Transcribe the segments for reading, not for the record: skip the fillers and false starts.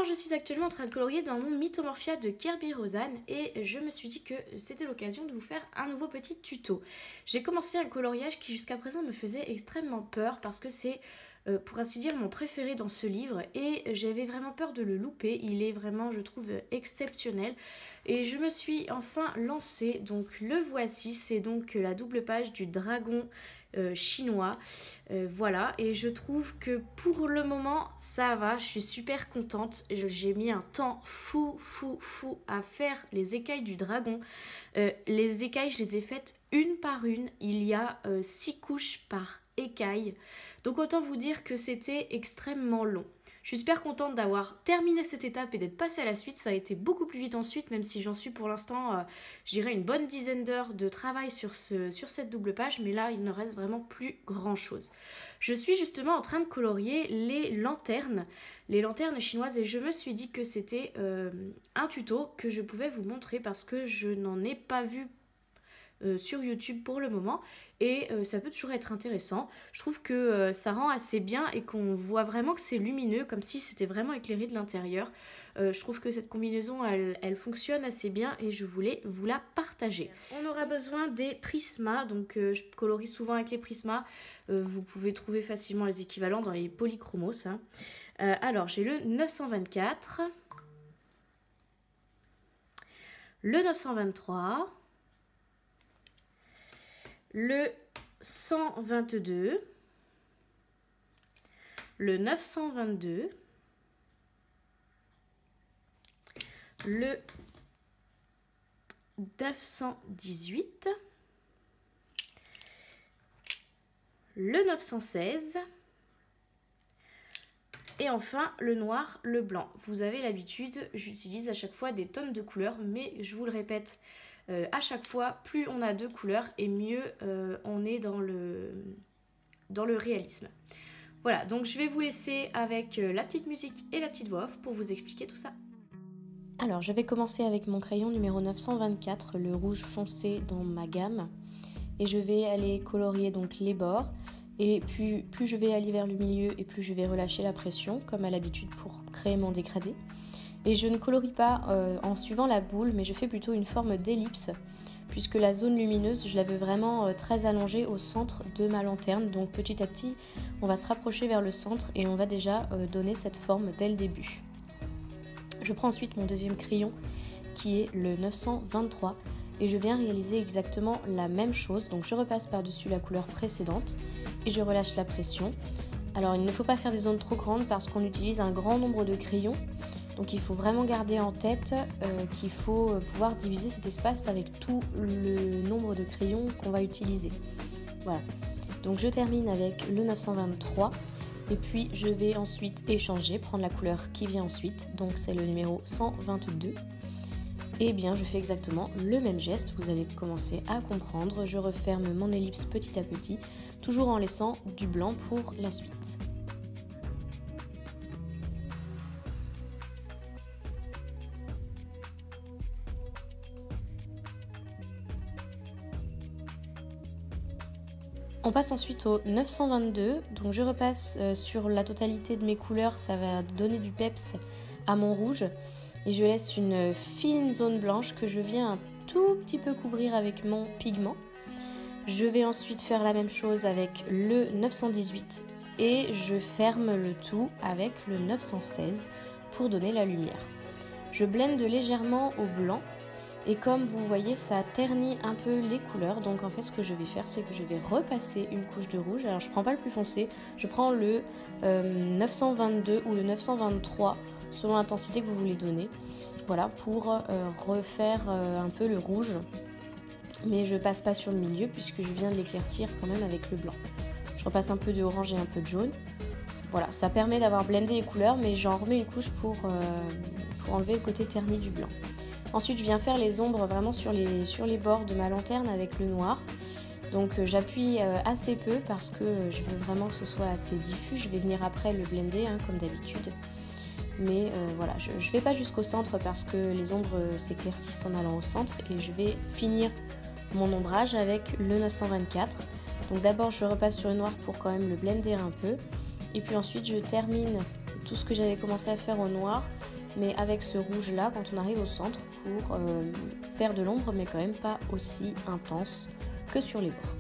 je suis actuellement en train de colorier dans mon Mythomorphia de Kirby Rosanne et je me suis dit que c'était l'occasion de vous faire un nouveau petit tuto. J'ai commencé un coloriage qui jusqu'à présent me faisait extrêmement peur parce que c'est pour ainsi dire mon préféré dans ce livre et j'avais vraiment peur de le louper. Il est vraiment, je trouve, exceptionnel et je me suis enfin lancée. Donc le voici, c'est donc la double page du dragon chinois, voilà, et je trouve que pour le moment ça va, je suis super contente. J'ai mis un temps fou à faire les écailles du dragon. Les écailles, je les ai faites une par une, il y a 6 couches par écaille, donc autant vous dire que c'était extrêmement long. Je suis super contente d'avoir terminé cette étape et d'être passée à la suite. Ça a été beaucoup plus vite ensuite, même si j'en suis pour l'instant, je dirais une bonne dizaine d'heures de travail sur cette double page. Mais là, il ne reste vraiment plus grand chose. Je suis justement en train de colorier les lanternes chinoises. Et je me suis dit que c'était un tuto que je pouvais vous montrer parce que je n'en ai pas vu sur YouTube pour le moment et ça peut toujours être intéressant. Je trouve que ça rend assez bien et qu'on voit vraiment que c'est lumineux comme si c'était vraiment éclairé de l'intérieur. Je trouve que cette combinaison elle fonctionne assez bien et je voulais vous la partager. On aura besoin des prismas, donc je colorie souvent avec les prismas. Vous pouvez trouver facilement les équivalents dans les polychromos. Alors j'ai le 924, le 923, le 122, le 922, le 918, le 916 et enfin le noir, le blanc. Vous avez l'habitude, j'utilise à chaque fois des tonnes de couleurs, mais je vous le répète, à chaque fois, plus on a de couleurs et mieux on est dans le réalisme. Voilà, donc je vais vous laisser avec la petite musique et la petite voix off pour vous expliquer tout ça. Alors, je vais commencer avec mon crayon numéro 924, le rouge foncé dans ma gamme. Et je vais aller colorier donc les bords. Et puis, plus je vais aller vers le milieu et plus je vais relâcher la pression, comme à l'habitude pour créer mon dégradé. Et je ne colorie pas en suivant la boule, mais je fais plutôt une forme d'ellipse, puisque la zone lumineuse, je la veux vraiment très allongée au centre de ma lanterne. Donc petit à petit, on va se rapprocher vers le centre et on va déjà donner cette forme dès le début. Je prends ensuite mon deuxième crayon, qui est le 923, et je viens réaliser exactement la même chose. Donc je repasse par-dessus la couleur précédente et je relâche la pression. Alors il ne faut pas faire des zones trop grandes parce qu'on utilise un grand nombre de crayons. Donc il faut vraiment garder en tête qu'il faut pouvoir diviser cet espace avec tout le nombre de crayons qu'on va utiliser. Voilà. Donc je termine avec le 923 et puis je vais ensuite échanger, prendre la couleur qui vient ensuite. Donc c'est le numéro 122. Et bien je fais exactement le même geste, vous allez commencer à comprendre. Je referme mon ellipse petit à petit, toujours en laissant du blanc pour la suite. On passe ensuite au 922, donc je repasse sur la totalité de mes couleurs, ça va donner du peps à mon rouge. Et je laisse une fine zone blanche que je viens un tout petit peu couvrir avec mon pigment. Je vais ensuite faire la même chose avec le 918 et je ferme le tout avec le 916 pour donner la lumière. Je blende légèrement au blanc. Et comme vous voyez, ça ternit un peu les couleurs. Donc en fait, ce que je vais faire, c'est que je vais repasser une couche de rouge. Alors je ne prends pas le plus foncé, je prends le 922 ou le 923 selon l'intensité que vous voulez donner. Voilà, pour refaire un peu le rouge. Mais je passe pas sur le milieu puisque je viens de l'éclaircir quand même avec le blanc. Je repasse un peu de orange et un peu de jaune. Voilà, ça permet d'avoir blendé les couleurs, mais j'en remets une couche pour enlever le côté terni du blanc. Ensuite, je viens faire les ombres vraiment sur les bords de ma lanterne avec le noir. Donc j'appuie assez peu parce que je veux vraiment que ce soit assez diffus. Je vais venir après le blender comme d'habitude. Mais voilà, je ne vais pas jusqu'au centre parce que les ombres s'éclaircissent en allant au centre. Et je vais finir mon ombrage avec le 924. Donc d'abord, je repasse sur le noir pour quand même le blender un peu. Et puis ensuite, je termine tout ce que j'avais commencé à faire au noir mais avec ce rouge là quand on arrive au centre pour faire de l'ombre, mais quand même pas aussi intense que sur les bords.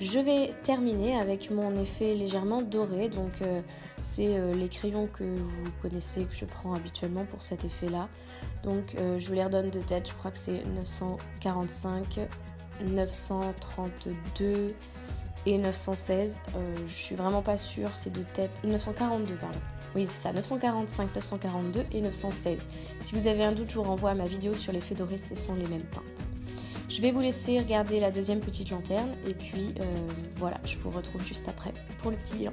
Je vais terminer avec mon effet légèrement doré, donc c'est les crayons que vous connaissez, que je prends habituellement pour cet effet là. Donc je vous les redonne de tête, je crois que c'est 945, 932 et 916. Je suis vraiment pas sûre, c'est de tête. 942, pardon. Oui, c'est ça, 945, 942 et 916. Si vous avez un doute, je vous renvoie à ma vidéo sur l'effet doré, ce sont les mêmes teintes. Je vais vous laisser regarder la deuxième petite lanterne et puis voilà, je vous retrouve juste après pour le petit bilan.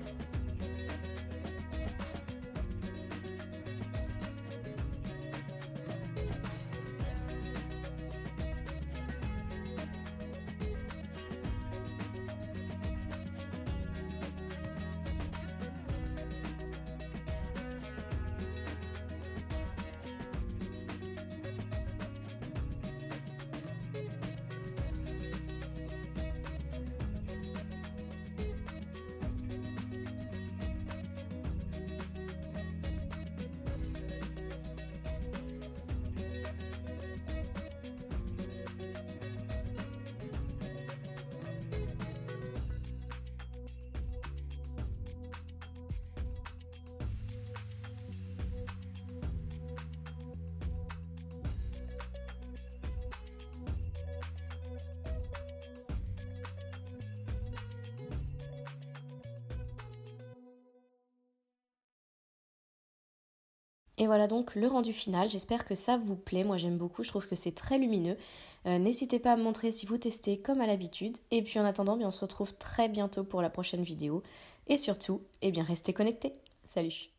Et voilà donc le rendu final, j'espère que ça vous plaît, moi j'aime beaucoup, je trouve que c'est très lumineux. N'hésitez pas à me montrer si vous testez comme à l'habitude. Et puis en attendant, on se retrouve très bientôt pour la prochaine vidéo. Et surtout, restez connectés. Salut!